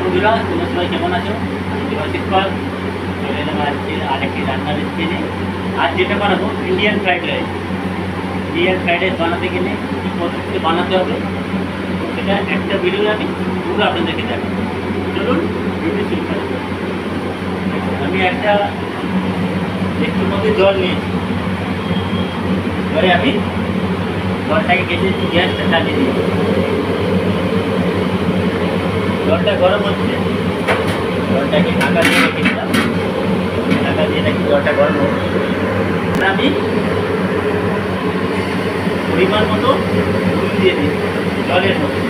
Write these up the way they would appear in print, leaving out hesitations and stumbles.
বন্ধুরা, তোমরা সবাই কেমন আছো? আজকে আরেকটি রান্নার রেসিপি। আজ যেটা বানাবো Indian fried rice. Indian fried rice বানাতে গেলে কী পদ্ধতিতে বানাতে হবে সেটা একটা ভিডিও আমি পুরো আপনাদেরকে দেখাবো। চলুন ভিডিও শুরু করি। আমি একটা একটুর মধ্যে জল নিয়েছি। এবারে আমি জলটাকে কেটেছি, গ্যাসটা চালিয়ে দিয়েছি। জলটা গরম হচ্ছে, জলটাকে ঢাকা দিয়ে রেখেছিলাম। ঢাকা দিয়ে নাকি জলটা গরম হচ্ছে। আমি পরিমাণ মতো নুন দিয়ে দিই জলের মধ্যে।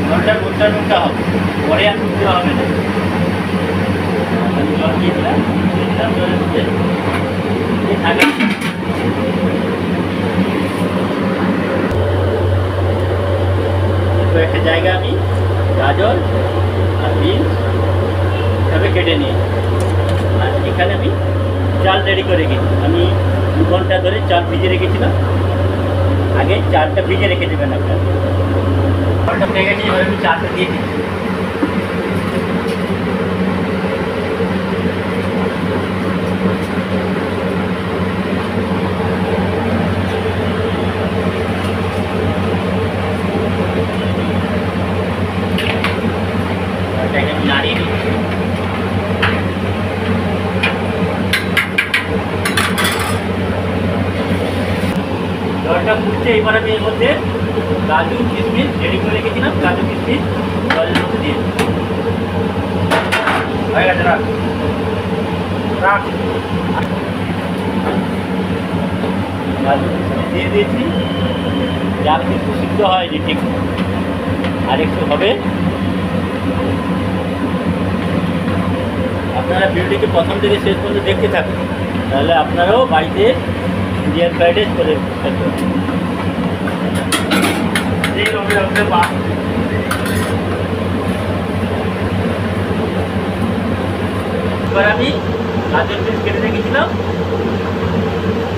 জলটা নুনটা হবে, পরে আর নুন দেওয়া হবে না। জল দিয়েছিলাম জলের মধ্যে ঢাকা। একটা জায়গা আমি গাজর আর বিনস এভাবে কেটে নিই। আর এখানে আমি চাল রেডি করে রেখেছি। আমি 2 ঘন্টা ধরে চাল ভিজে রেখেছিলাম। আগে চালটা ভিজে রেখে দেবেন আপনার। চালটা পেয়ে গেছে, এবার আমি চালটা দিয়ে দিচ্ছি। নাড়িয়ে দিচ্ছি। জলটা ফুটছে, এবার আমি এর মধ্যে কাজু কিশমিশ রেডি করে রেখেছিলাম। কাজু কিশমিশ জলের মধ্যে দিয়ে হয়ে গেছে। রাখ কাজু কিশমিশ দিয়ে দিয়েছি। চাল কিন্তু সিদ্ধ হয়নি ঠিক, আর একটু হবে। আপনারা ভিডিওটিকে প্রথম থেকে শেষ পর্যন্ত দেখতে থাকুন, তাহলে আপনারাও বাড়িতে ইন্ডিয়ান ফ্রাইড রাইস করে ফেলতে পারবেন। এবার আমি গাজর পিস কেটে রেখেছিলাম,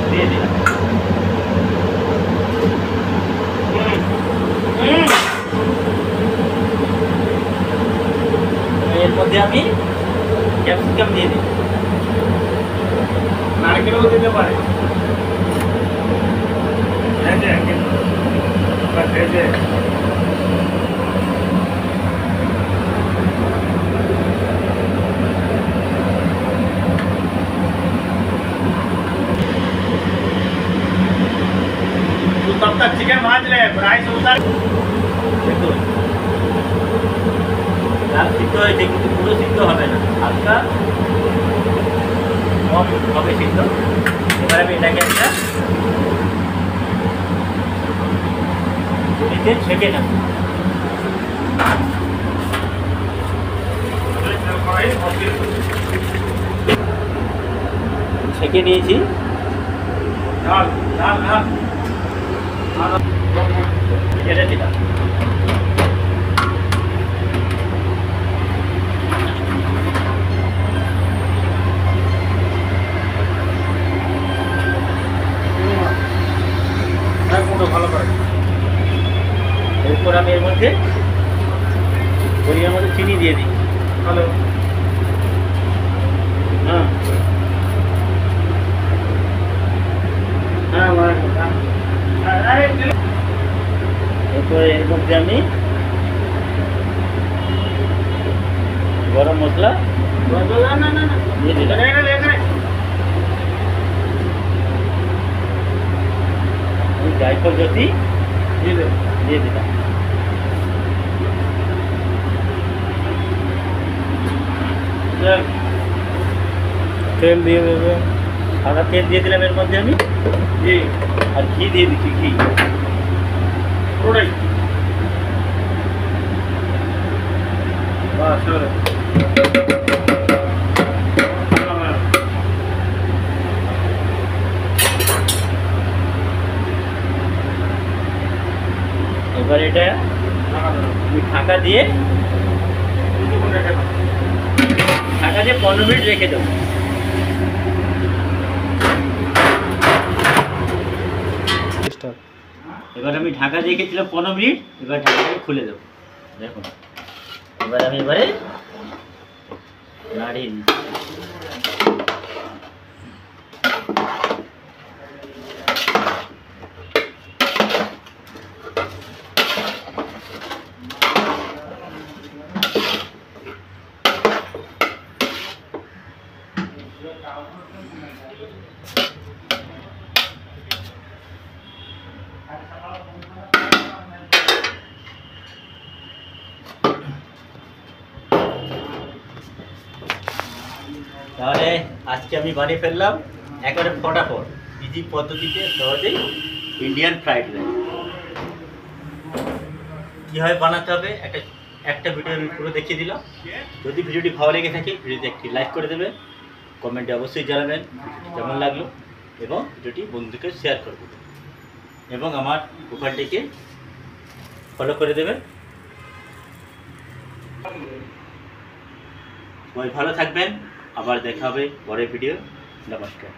দিয়ে দিলাম। এর মধ্যে আমি ক্যাপসিকাম দিয়ে দিই। নারকেলও দিতে পারে। तब तक चिकन भाज ले, राइस उतार। देखो ডাল সিদ্ধ হয়েছে, কিন্তু পুরো সিদ্ধ হবে না, হালকা কম হবে সিদ্ধ। এবার আমি এটাকে একটা নিচে ছেঁকে নেব। ছেঁকে নিয়েছি। ছেড়ে দিলাম। ভালো করে এরপর আমি এর মধ্যে পরিমাণ মতো চিনি দিয়ে দিই। ভালো, হ্যাঁ এরপর এর মধ্যে আমি গরম মশলা দিয়ে দিলাম। জায়ফল জ্যোতি দিয়ে দিলাম। তেল দিয়ে দেবে, সাদা তেল দিয়ে দিলাম এর মধ্যে আমি। আর ঘি দিয়ে দিচ্ছি, ঘি পুরোটাই। এবার এটা ঢাকা দিয়ে 15 মিনিট রেখে দেবো। এবার আমি ঢাকা রেখেছিলাম 15 মিনিট, এবার ঢাকাটাকে খুলে দেবো। দেখুন এবার আমি নাড়িয়ে দিচ্ছি। তাহলে আজকে আমি বানিয়ে ফেললাম একেবারে ফটাফট ইজি পদ্ধতিতে সহজেই ইন্ডিয়ান ফ্রাইড রাইস। কীভাবে বানাতে হবে একটা ভিডিও আমি পুরো দেখিয়ে দিলাম। যদি ভিডিওটি ভালো লেগে থাকে ভিডিওতে একটি লাইক করে দেবেন, কমেন্টে অবশ্যই জানাবেন ভিডিওটি কেমন লাগলো এবং ভিডিওটি বন্ধুদেরকে শেয়ার করে দেবেন এবং আমার প্রোফাইলটিকে ফলো করে দেবেন। সবাই ভালো থাকবেন, আবার দেখা হবে পরের ভিডিও। নমস্কার।